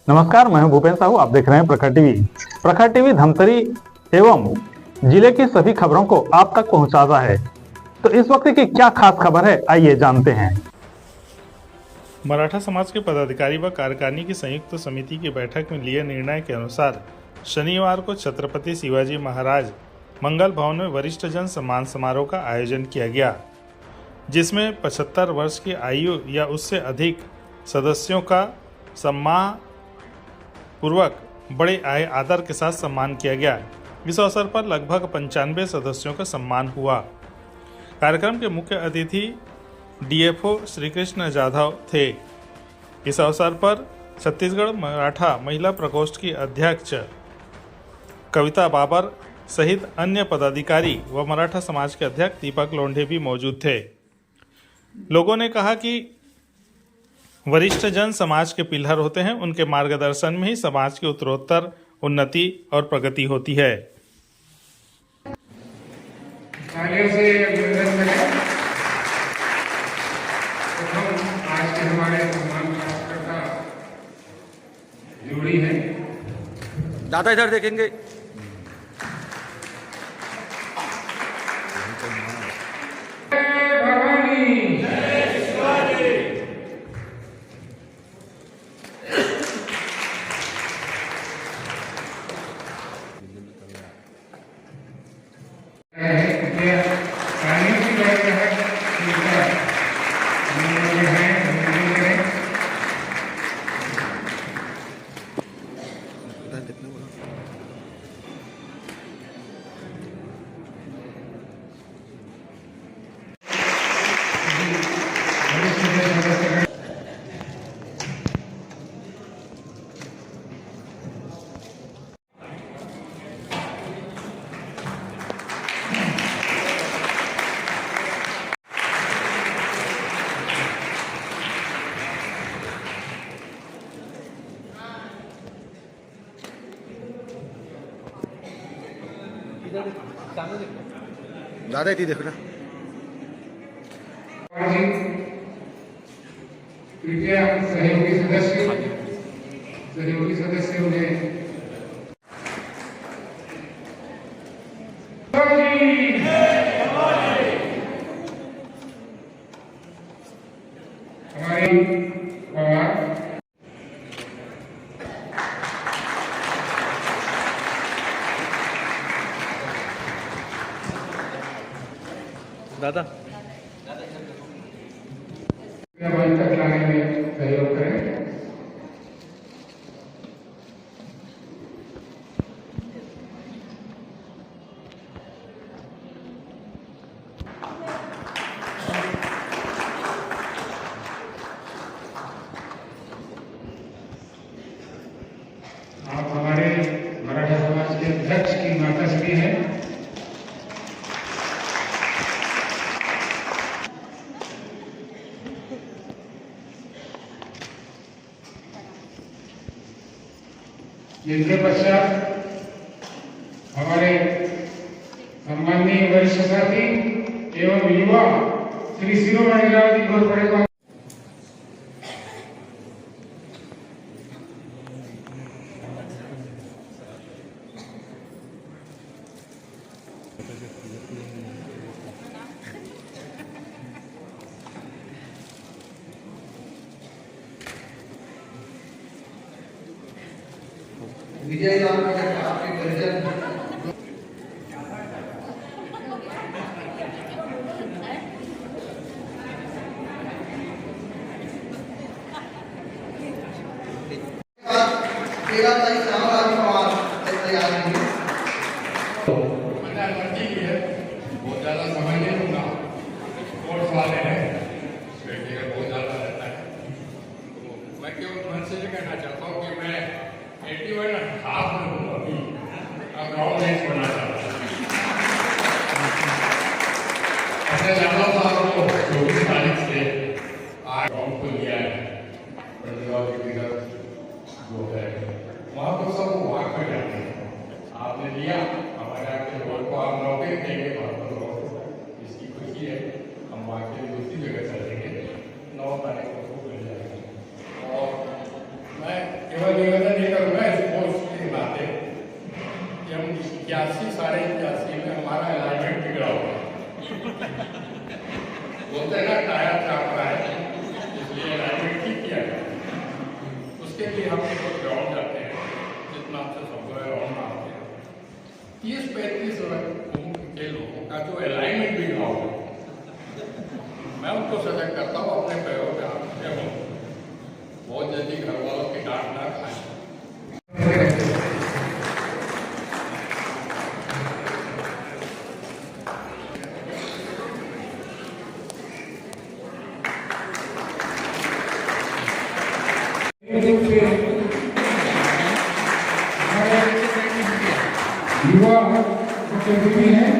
नमस्कार, मैं हूं भूपेन साहू। आप देख रहे हैं प्रखर टीवी। प्रखर टीवी धमतरी एवं जिले की सभी खबरों को आप तक पहुंचाता है। तो इस वक्त की क्या खास खबर है, आइए जानते हैं। मराठा समाज के पदाधिकारी व कार्यकारिणी की संयुक्त समिति की बैठक में लिए निर्णय के अनुसार शनिवार को छत्रपति शिवाजी महाराज मंगल भवन में वरिष्ठ जन सम्मान समारोह का आयोजन किया गया, जिसमें 75 वर्ष की आयु या उससे अधिक सदस्यों का सम्मान पूर्वक बड़े आदर के साथ सम्मान किया गया। इस अवसर पर लगभग 95 सदस्यों का सम्मान हुआ। कार्यक्रम के मुख्य अतिथि डीएफओ श्री कृष्ण जाधव थे। इस अवसर पर छत्तीसगढ़ मराठा महिला प्रकोष्ठ की अध्यक्ष कविता बाबर सहित अन्य पदाधिकारी व मराठा समाज के अध्यक्ष दीपक लोंढे भी मौजूद थे। लोगों ने कहा कि वरिष्ठ जन समाज के पिलर होते हैं, उनके मार्गदर्शन में ही समाज की उत्तरोत्तर उन्नति और प्रगति होती है। आज के हमारे सम्मान कार्यकर्ता जोड़ी है। दादा इधर देखेंगे। दादा इधर देखो ना। कृपया सहयोगी सदस्य उन्हें हमारी दादा मंच तक लाने में सहयोग करें। आप हमारे मराठा समाज के अध्यक्ष की माताश्री हैं। जिनके पश्चात हमारे सम्माननीय वरिष्ठ साथी एवं युवा श्री शिरोमणि जी घोरपड़े को विजय नाम आपके परिजन तेरा तारीख सामराज्य समाज तैयार है। बहुत ज्यादा समय नहीं दूंगा। कोर्ट वाले हैं, बेटे का बहुत ज्यादा रहता है। मैं केवल मन से कहना चाहता हूँ कि मैं 81.5 में हूँ अभी, अब गाँव नहीं छोड़ना चाहता। ऐसे जाना था आपको 24 तारीख से आज गाँव को लिया है। प्रतिभा की जो है वहाँ तो सब वहाँ पर जाते हैं। आपने लिया, हमारे आपके रोड को आप नौकरी देंगे, इसकी खुशी है। हम वहाँ के दूसरी जगह चलेंगे, 9 तारीख को मिल जाएगी। और मैं केवल निवेदन ये करूँगा स्पोर्ट्स की बातें कि हम 81 साढ़े 81 में हमारा अलाइनमेंट बिगड़ा हुआ बोलते हैं ना टायर चाप रहा है, इसलिए अलाइनमेंट ठीक किया जाए। उसके लिए हम लोग ग्राउंड जाते हैं, जितना आपसे संभव है राउंड मारते हैं। 30-35 के लोगों का जो अलाइनमेंट बिगड़ा हुआ, मैं उनको सजग करता हूँ अपने पैरों पे हाथ रखे हो, बहुत जल्दी घर वालों की डांट ना खाएं। युवा मुख्यमंत्री हैं।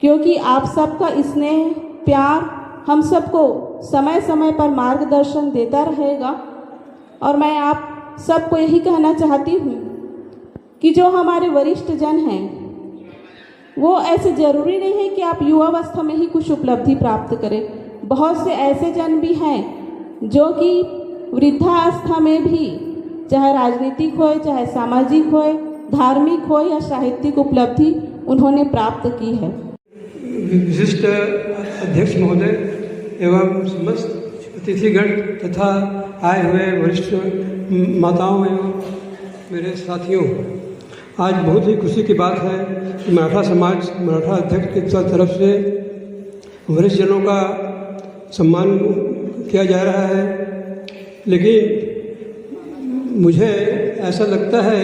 क्योंकि आप सबका स्नेह प्यार हम सबको समय समय पर मार्गदर्शन देता रहेगा और मैं आप सबको यही कहना चाहती हूँ कि जो हमारे वरिष्ठ जन हैं वो ऐसे ज़रूरी नहीं है कि आप युवावस्था में ही कुछ उपलब्धि प्राप्त करें। बहुत से ऐसे जन भी हैं जो कि वृद्धावस्था में भी चाहे राजनीतिक हो, चाहे सामाजिक हो, धार्मिक हो या साहित्यिक उपलब्धि उन्होंने प्राप्त की है। विशिष्ट अध्यक्ष महोदय एवं समस्त अतिथिगण तथा आए हुए वरिष्ठ माताओं एवं मेरे साथियों, आज बहुत ही खुशी की बात है कि मराठा समाज मराठा अध्यक्ष की तरफ से वरिष्ठ जनों का सम्मान किया जा रहा है। लेकिन मुझे ऐसा लगता है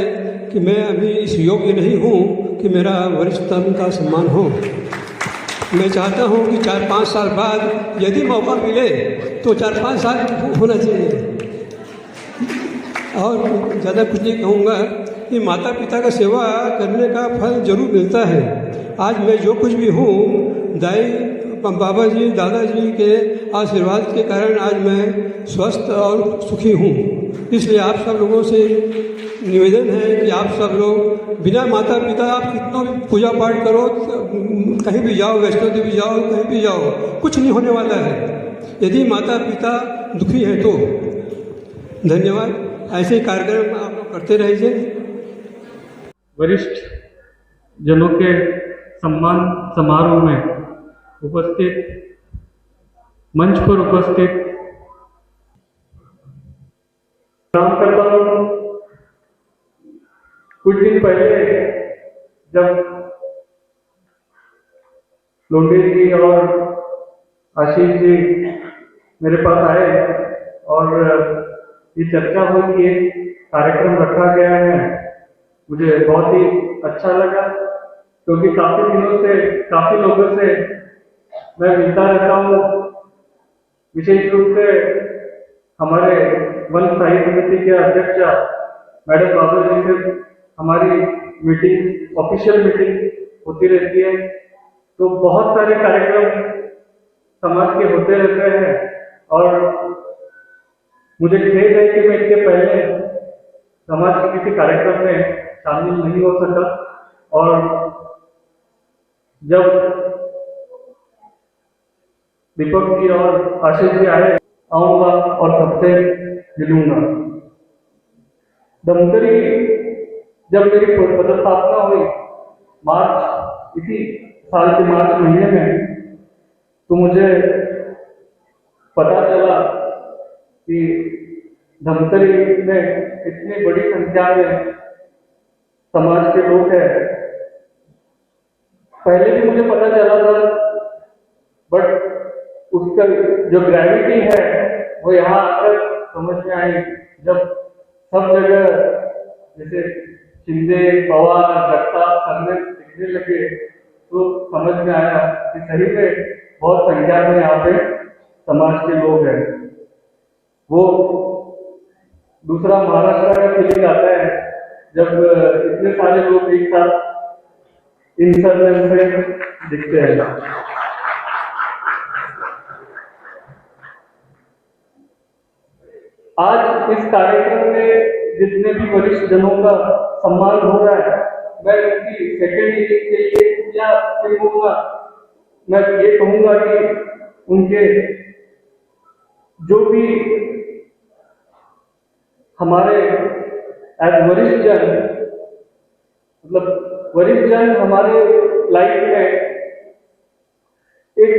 कि मैं अभी इस योग्य नहीं हूँ कि मेरा वरिष्ठतम का सम्मान हो। मैं चाहता हूँ कि 4-5 साल बाद यदि मौका मिले तो 4-5 साल होना चाहिए। और ज़्यादा कुछ नहीं कहूँगा कि माता पिता का सेवा करने का फल जरूर मिलता है। आज मैं जो कुछ भी हूँ दाई बाबा जी दादाजी के आशीर्वाद के कारण आज मैं स्वस्थ और सुखी हूँ। इसलिए आप सब लोगों से निवेदन है कि आप सब लोग बिना माता पिता आप कितना भी पूजा पाठ करो, कहीं भी जाओ, वैष्णो देवी जाओ, कहीं भी जाओ, कुछ नहीं होने वाला है यदि माता पिता दुखी हैं तो। धन्यवाद। ऐसे कार्यक्रम आप लोग करते रहिए। वरिष्ठ जनों के सम्मान समारोह में उपस्थित, मंच पर उपस्थित काम करता हूँ। कुछ दिन पहले जब लोंडे जी और आशीष जी मेरे पास आए और ये चर्चा हुई कि एक कार्यक्रम रखा गया है, मुझे बहुत ही अच्छा लगा क्योंकि काफी दिनों से काफी लोगों से मैं मिलता रहता हूँ। विशेष रूप से हमारे वन साहित्य समिति के अध्यक्ष मैडम बाबा जी से हमारी मीटिंग, ऑफिशियल मीटिंग होती रहती है, तो बहुत सारे कार्यक्रम समाज के होते रहते हैं और मुझे खेद है कि मैं इसके पहले समाज के किसी कार्यक्रम में शामिल नहीं हो सका। और जब दीपक जी और आशीष जी आए, आऊंगा और सबसे मिलूंगा। धमतरी जब मेरी पदस्थापना हुई इसी साल के मार्च महीने में, तो मुझे पता चला कि धमतरी में इतनी बड़ी संख्या में समाज के लोग हैं। पहले भी मुझे पता चला था, बट उसका जो ग्रेविटी है वो यहाँ आकर समझ में आई जब सब जगह जैसे शिंदे, पवार, जगताप सरने दिखने लगे, तो समझ में आया कि सही में बहुत संख्या में यहाँ पे समाज के लोग हैं। वो दूसरा महाराष्ट्र का फीलिंग आता है जब इतने सारे लोग एक साथ इन सब में दिखते हैं। आज इस कार्यक्रम में जितने भी वरिष्ठ जनों का सम्मान हो रहा है, मैं उनकी सेकेंड इनिंग के लिए क्या कहूँगा, मैं ये कहूँगा कि उनके जो भी हमारे एज वरिष्ठ जन, मतलब वरिष्ठ जन हमारे लाइफ में एक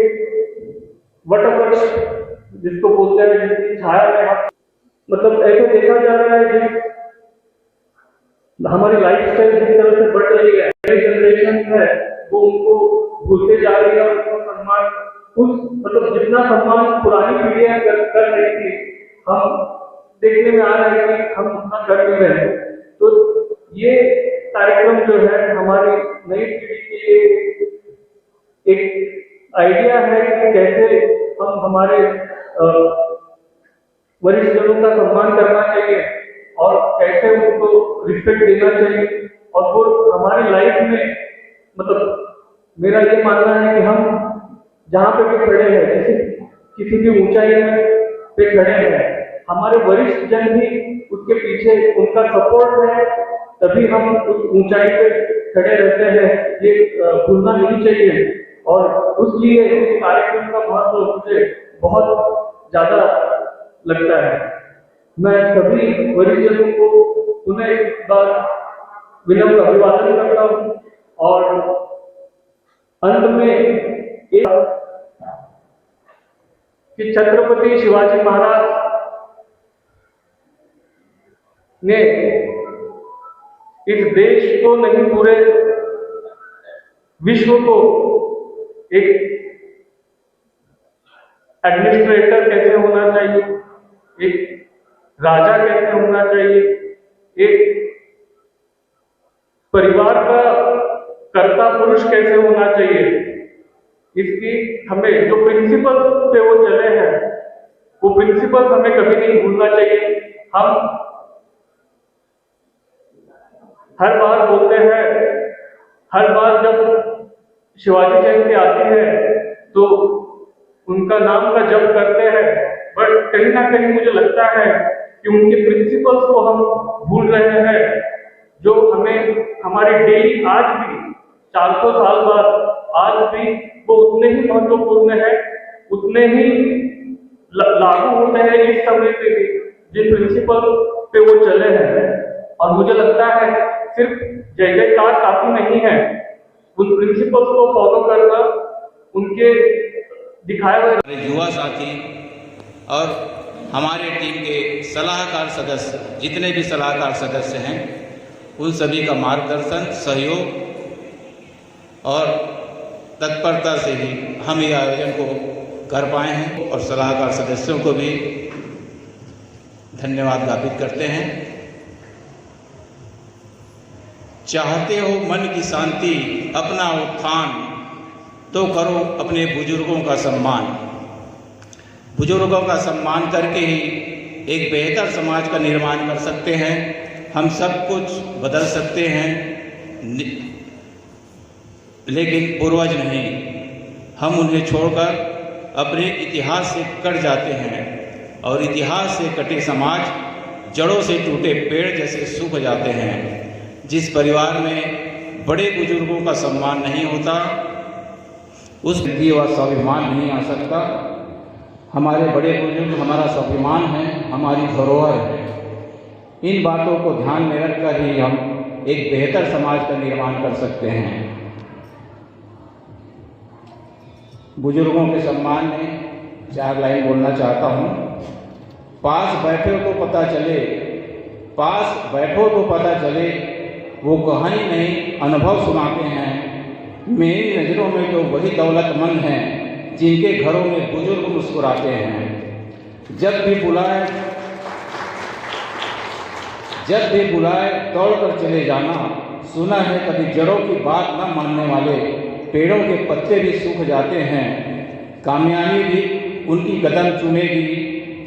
वटवृक्ष जिसको बोलते हैं, जिसकी छाया में हम, मतलब ऐसे देखा जा रहा है जिस हमारी लाइफ स्टाइल जिस तरह से बढ़ रही है, नई जनरेशन है वो उनको भूलते जा रही है और उनको सम्मान, उस मतलब जितना सम्मान पुरानी पीढ़ियां कर रही थी, हम देखने में आ रहा है कि हम उतना कर नहीं रहे। तो ये कार्यक्रम जो है हमारी नई पीढ़ी के लिए एक आइडिया है कि कैसे हम हमारे वरिष्ठ जनों का सम्मान करना चाहिए और कैसे उनको रिस्पेक्ट देना चाहिए। और वो हमारी लाइफ में, मतलब मेरा ये मानना है कि हम जहाँ पे भी खड़े हैं, जैसे किसी भी ऊंचाई में पे खड़े हैं, हमारे वरिष्ठ जन भी उसके पीछे उनका सपोर्ट है, तभी हम उस ऊंचाई पे खड़े रहते हैं, ये भूलना नहीं चाहिए। और इसलिए इस कार्यक्रम का महत्व मुझे बहुत ज्यादा लगता है। मैं सभी वरिष्ठ जनों को पुनः एक बार विनम्र अभिवादन करता हूँ और अंत में एक कि छत्रपति शिवाजी महाराज ने इस देश को नहीं, पूरे विश्व को एक एडमिनिस्ट्रेटर कैसे होना चाहिए, एक राजा कैसे होना चाहिए, एक परिवार का कर्ता पुरुष कैसे होना चाहिए, इसकी हमें जो प्रिंसिपल पे वो चले हैं, वो प्रिंसिपल हमें कभी नहीं भूलना चाहिए। हम हर बार बोलते हैं, हर बार जब शिवाजी जयंती आती है तो उनका नाम का जप करते हैं, बट कहीं ना कहीं मुझे लगता है कि उनके प्रिंसिपल्स को हम भूल रहे हैं, जो हमें हमारी डेली आज भी 400 साल बाद आज भी वो उतने ही महत्वपूर्ण है, उतने ही लागू होते हैं इस समय पे भी, जिन प्रिंसिपल पे वो चले हैं। और मुझे लगता है सिर्फ जय जयकार काफी नहीं है, उन प्रिंसिपल्स को फॉलो करना, उनके दिखाए हुए युवा साथी और हमारे टीम के सलाहकार सदस्य, जितने भी सलाहकार सदस्य हैं, उन सभी का मार्गदर्शन, सहयोग और तत्परता से ही हम ये आयोजन को कर पाए हैं और सलाहकार सदस्यों को भी धन्यवाद ज्ञापित करते हैं। चाहते हो मन की शांति, अपना उत्थान, तो करो अपने बुजुर्गों का सम्मान। बुजुर्गों का सम्मान करके ही एक बेहतर समाज का निर्माण कर सकते हैं। हम सब कुछ बदल सकते हैं, लेकिन पूर्वज नहीं, हम उन्हें छोड़कर अपने इतिहास से कट जाते हैं और इतिहास से कटे समाज जड़ों से टूटे पेड़ जैसे सूख जाते हैं। जिस परिवार में बड़े बुजुर्गों का सम्मान नहीं होता, उस बुद्धि व स्वाभिमान नहीं आ सकता। हमारे बड़े बुजुर्ग हमारा स्वाभिमान है, हमारी धरोहर है। इन बातों को ध्यान में रखकर ही हम एक बेहतर समाज का निर्माण कर सकते हैं। बुजुर्गों के सम्मान में 4 लाइन बोलना चाहता हूँ। पास बैठो तो पता चले, पास बैठो तो पता चले, वो कहानी नहीं अनुभव सुनाते हैं। मेरी नज़रों में तो वही दौलतमंद हैं जिनके घरों में बुजुर्ग मुस्कुराते हैं। जब भी बुलाए दौड़ कर चले जाना। सुना है कभी जड़ों की बात न मानने वाले पेड़ों के पत्ते भी सूख जाते हैं। कामयाबी भी उनकी कदम चूमेगी,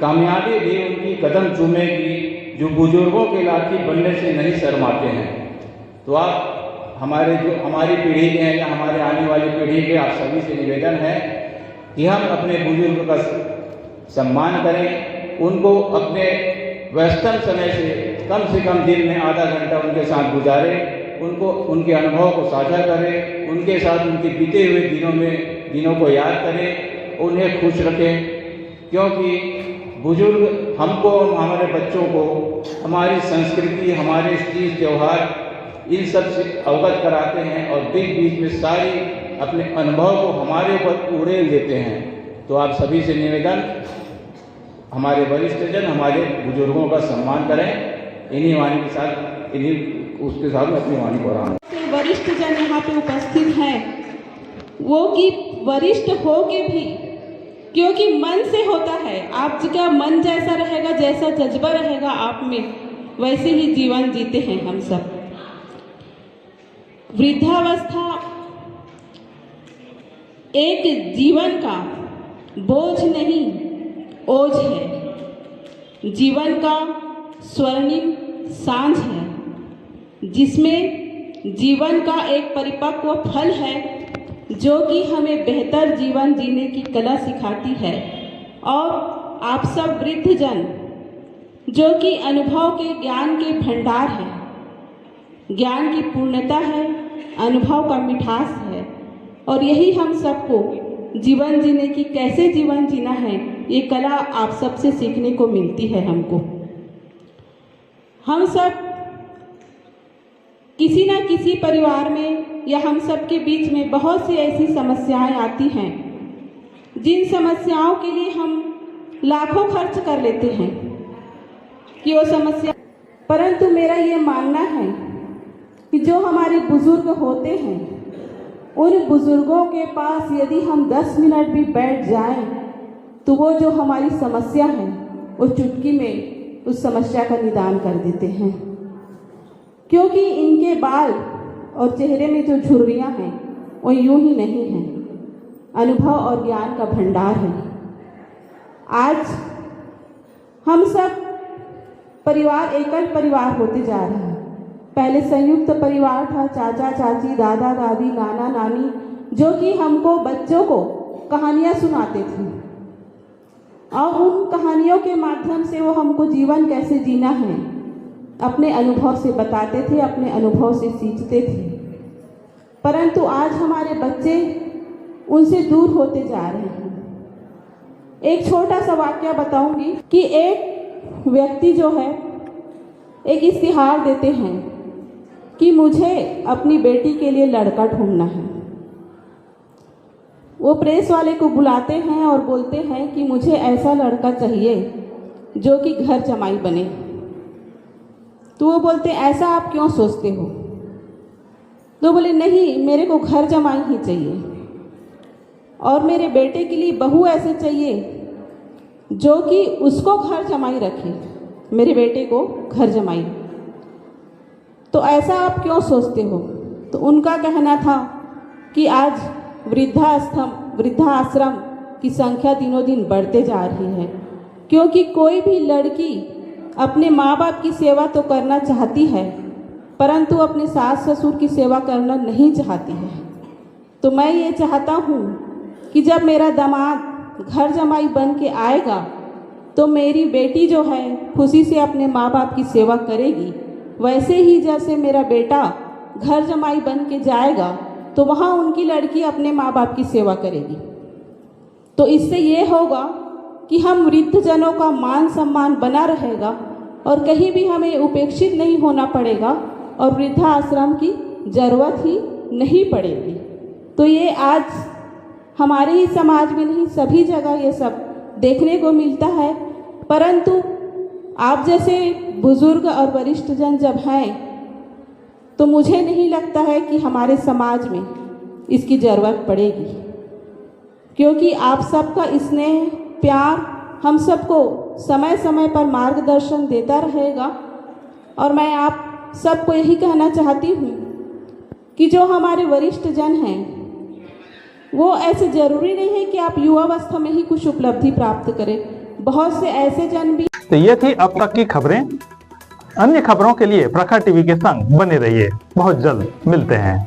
कामयाबी भी उनकी कदम चूमेगी जो बुजुर्गों के लाठी बनने से नहीं शर्माते हैं। तो आप हमारी पीढ़ी के हैं या हमारे आने वाली पीढ़ी के, आप सभी से निवेदन है कि हम अपने बुजुर्ग का सम्मान करें, उनको अपने व्यस्तम समय से कम दिन में आधा घंटा उनके साथ गुजारें, उनको उनके अनुभव को साझा करें, उनके साथ उनके बीते हुए दिनों को याद करें उन्हें खुश रखें, क्योंकि बुजुर्ग हमको, हमारे बच्चों को हमारी संस्कृति, हमारे तीज त्यौहार इन सब से अवगत कराते हैं और बीच बीच में सारी अपने अनुभव को हमारे ऊपर उड़ेल देते हैं। तो आप सभी से निवेदन, हमारे वरिष्ठजन, हमारे बुजुर्गों का सम्मान करें। इन्हीं वाणी के साथ, उसके साथ मैं अपनी वाणी को आराम। वरिष्ठजन यहाँ पे उपस्थित हैं, वो कि वरिष्ठ हो के भी, क्योंकि मन से होता है, आपका मन जैसा रहेगा, जैसा जज्बा रहेगा आप में, वैसे ही जीवन जीते हैं हम सब। वृद्धावस्था एक जीवन का बोझ नहीं, ओझ है। जीवन का स्वर्णिम सांझ है, जिसमें जीवन का एक परिपक्व फल है, जो कि हमें बेहतर जीवन जीने की कला सिखाती है। और आप सब वृद्धजन, जो कि अनुभव के ज्ञान के भंडार हैं, ज्ञान की पूर्णता है, अनुभव का मिठास है, और यही हम सबको जीवन जीने की, कैसे जीवन जीना है, ये कला आप सबसे सीखने को मिलती है हमको। हम सब किसी न किसी परिवार में या हम सब के बीच में बहुत सी ऐसी समस्याएं आती हैं, जिन समस्याओं के लिए हम लाखों खर्च कर लेते हैं कि वो समस्या, परंतु मेरा ये मानना है कि जो हमारे बुजुर्ग होते हैं, उन बुजुर्गों के पास यदि हम 10 मिनट भी बैठ जाएं, तो वो जो हमारी समस्या है, वो चुटकी में उस समस्या का निदान कर देते हैं। क्योंकि इनके बाल और चेहरे में जो झुर्रियाँ हैं, वो यूं ही नहीं हैं, अनुभव और ज्ञान का भंडार है। आज हम सब परिवार एकल परिवार होते जा रहे हैं। पहले संयुक्त परिवार था, चाचा चाची, दादा दादी, नाना नानी, जो कि हमको, बच्चों को कहानियाँ सुनाते थे, और उन कहानियों के माध्यम से वो हमको जीवन कैसे जीना है अपने अनुभव से बताते थे, अपने अनुभव से सीखते थे। परंतु आज हमारे बच्चे उनसे दूर होते जा रहे हैं। एक छोटा सा वाक्य बताऊंगी कि एक व्यक्ति जो है, एक इश्तिहार देते हैं कि मुझे अपनी बेटी के लिए लड़का ढूंढना है। वो प्रेस वाले को बुलाते हैं और बोलते हैं कि मुझे ऐसा लड़का चाहिए जो कि घर जमाई बने। तो वो बोलते, ऐसा आप क्यों सोचते हो? तो बोले, नहीं, मेरे को घर जमाई ही चाहिए, और मेरे बेटे के लिए बहू ऐसे चाहिए जो कि उसको घर जमाई रखे, मेरे बेटे को घर जमाई। तो ऐसा आप क्यों सोचते हो? तो उनका कहना था कि आज वृद्धाश्रम की संख्या दिनों दिन बढ़ते जा रही है, क्योंकि कोई भी लड़की अपने माँ बाप की सेवा तो करना चाहती है, परंतु अपने सास ससुर की सेवा करना नहीं चाहती है। तो मैं ये चाहता हूँ कि जब मेरा दामाद घर जमाई बन के आएगा, तो मेरी बेटी जो है खुशी से अपने माँ बाप की सेवा करेगी, वैसे ही जैसे मेरा बेटा घर जमाई बन के जाएगा, तो वहाँ उनकी लड़की अपने माँ बाप की सेवा करेगी। तो इससे ये होगा कि हम वृद्धजनों का मान सम्मान बना रहेगा, और कहीं भी हमें उपेक्षित नहीं होना पड़ेगा, और वृद्धाश्रम की ज़रूरत ही नहीं पड़ेगी। तो ये आज हमारे ही समाज में नहीं, सभी जगह ये सब देखने को मिलता है। परंतु आप जैसे बुजुर्ग और वरिष्ठजन जब हैं, तो मुझे नहीं लगता है कि हमारे समाज में इसकी ज़रूरत पड़ेगी, क्योंकि आप सबका स्नेह, प्यार हम सबको समय समय पर मार्गदर्शन देता रहेगा। और मैं आप सबको यही कहना चाहती हूँ कि जो हमारे वरिष्ठ जन हैं, वो ऐसे ज़रूरी नहीं है कि आप युवावस्था में ही कुछ उपलब्धि प्राप्त करें। बहुत से ऐसे जन भी। तो ये थी अब तक की खबरें। अन्य खबरों के लिए प्रखर टीवी के संग बने रहिए। बहुत जल्द मिलते हैं।